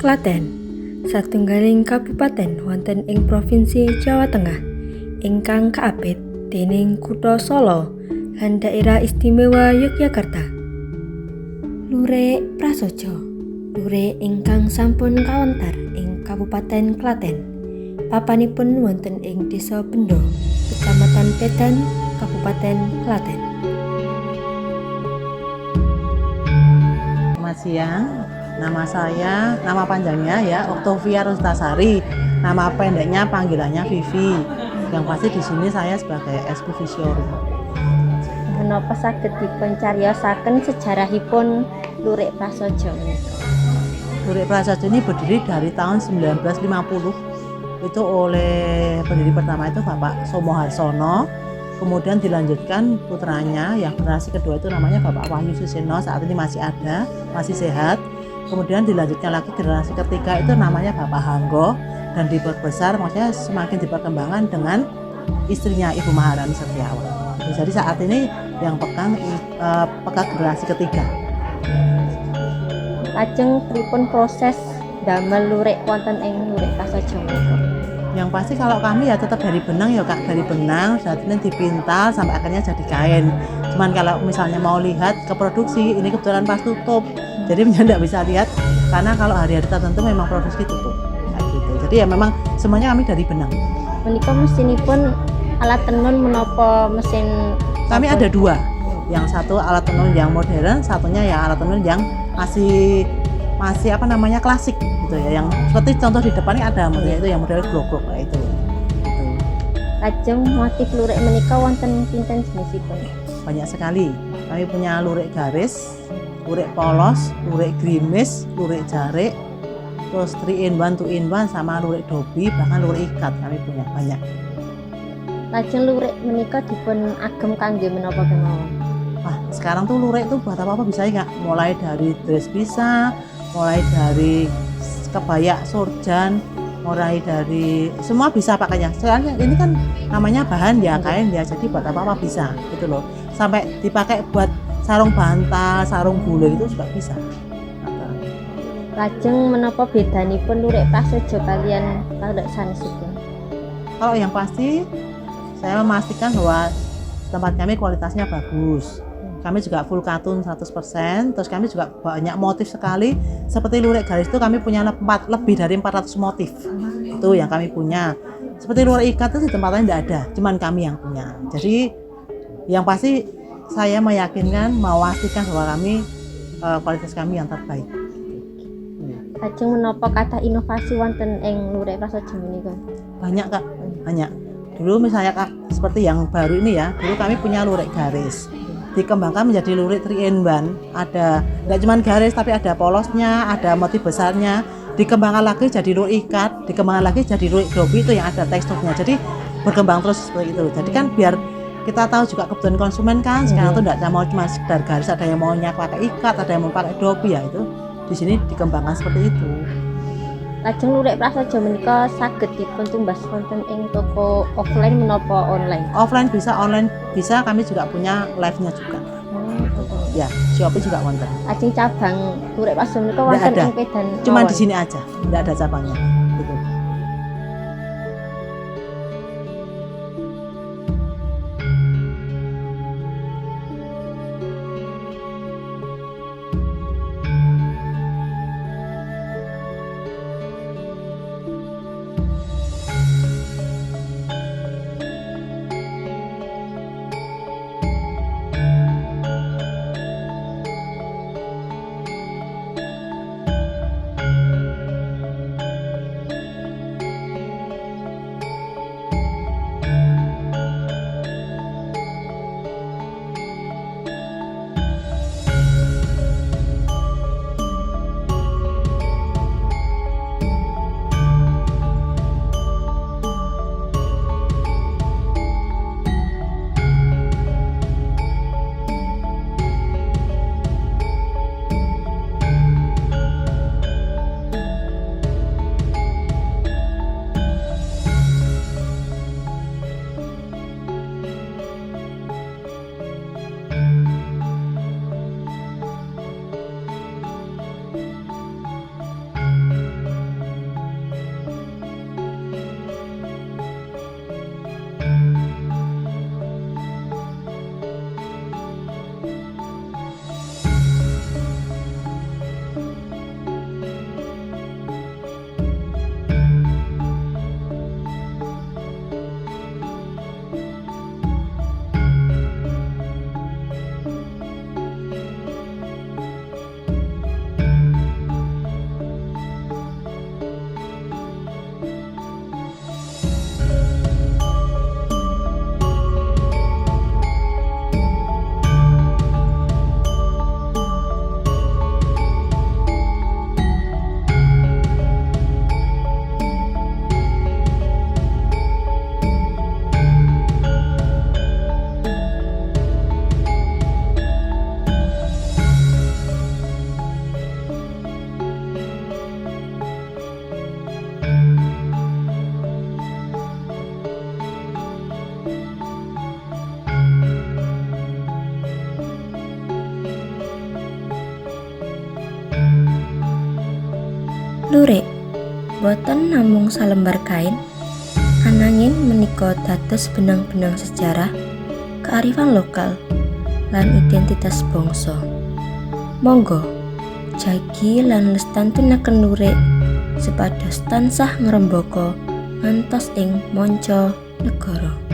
Klaten, satunggaling kabupaten wonten ing Provinsi Jawa Tengah, ingkang kaapit déning Kutha Solo lan Daerah Istimewa Yogyakarta. Lurik prasaja, lurik ingkang sampun kawentar ing Kabupaten Klaten. Papanipun wonten ing Desa Bendo, Kecamatan Pedan, Kabupaten Klaten. Selamat siang, nama panjangnya ya Octavia Rustasari, nama pendeknya panggilannya Vivi. Yang pasti di sini saya sebagai eksposisor. Menapa saged dipuncariyosaken sejarahipun lurik prasaja menika? Lurik prasaja ini berdiri dari tahun 1950. Itu oleh pendiri pertama itu Bapak Somo Harsono. Kemudian dilanjutkan putranya yang generasi kedua itu namanya Bapak Wahyu Suseno, saat ini masih ada, masih sehat. Kemudian dilanjutkan lagi generasi ketiga itu namanya Bapak Hanggo, dan diperbesar, maksudnya semakin diperkembangkan dengan istrinya Ibu Maharani Setiawan. Jadi saat ini yang pegang generasi ketiga. Lajeng pripun proses damel lurik wonten ing lurik prasaja menika? Yang pasti kalau kami ya tetap dari benang ya Kak, dari benang kemudian dipintal sampai akhirnya jadi kain. Cuman kalau misalnya mau lihat ke produksi, ini kebetulan pas tutup, jadi tidak bisa lihat karena kalau hari-hari tertentu memang produksi tutup kayak gitu. Jadi ya memang semuanya kami dari benang. Menika mesinipun alat tenun menapa mesin? Kami ada dua, yang satu alat tenun yang modern, satunya ya alat tenun yang masih klasik gitu ya, yang seperti contoh di depan ini ada yaitu yang model grok-grok kayak itu. Lajeng motif lurik menika wonten pinten jenisipun? Banyak sekali. Kami punya lurik garis, lurik polos, lurik grimis, lurik jarik, terus 3-in-1, 2-in-1 sama lurik dobi, bahkan lurik ikat kami punya banyak. Lajeng lurik menika dipun agem kangge menapa kemawon? Wah, sekarang tuh lurik tuh buat apa-apa bisa ya, mulai dari dress bisa, mulai dari kebaya surjan, mulai dari semua bisa pakainya. Soalnya ini kan namanya bahan ya kain ya, jadi buat apa-apa bisa gitu loh. Sampai dipakai buat sarung bantal, sarung bulu itu juga bisa. Lajeng menapa bedanipun lurik prasaja kalian lurik sanesipun? Kalau yang pasti saya memastikan bahwa tempat kami kualitasnya bagus. Kami juga full katun 100%, terus kami juga banyak motif sekali. Seperti lurik garis itu kami punya lebih dari 400 motif. Itu yang kami punya. Seperti lurik ikat itu di tempat lain tidak ada, cuman kami yang punya. Jadi yang pasti saya meyakinkan, memastikan bahwa kualitas kami yang terbaik. Lajeng menapa kathah inovasi wonten ing lurik prasaja menika? Banyak Kak, banyak. Dulu misalnya Kak, seperti yang baru ini ya, dulu kami punya lurik garis. Dikembangkan menjadi lurik 3-in-1, ada tidak cuma garis tapi ada polosnya, ada motif besarnya, dikembangkan lagi jadi lurik ikat, dikembangkan lagi jadi lurik dobi itu yang ada teksturnya, jadi berkembang terus seperti itu. Jadi kan biar kita tahu juga kebutuhan konsumen kan, sekarang tuh tidak mau cuma sekedar garis, ada yang maunya pakai ikat, ada yang mau pakai dobi ya, itu di sini dikembangkan seperti itu. Lajeng lurik prasaja menika saged dipun tumbas wonten ing toko offline menapa online? Offline bisa, online bisa, kami juga punya live-nya juga. Ya, Shopee juga wonten. Lajeng cabang lurik prasaja menika wonten ing Pedan. Cuma di sini aja, tidak ada cabangnya. Gitu. Lurik boten namung salembar kain, ananging menika dados benang-benang sejarah, kearifan lokal, lan identitas bangsa. Monggo jagi lan lestantunaken lurik supados tansah ngrembaka ngantos ing manca negara.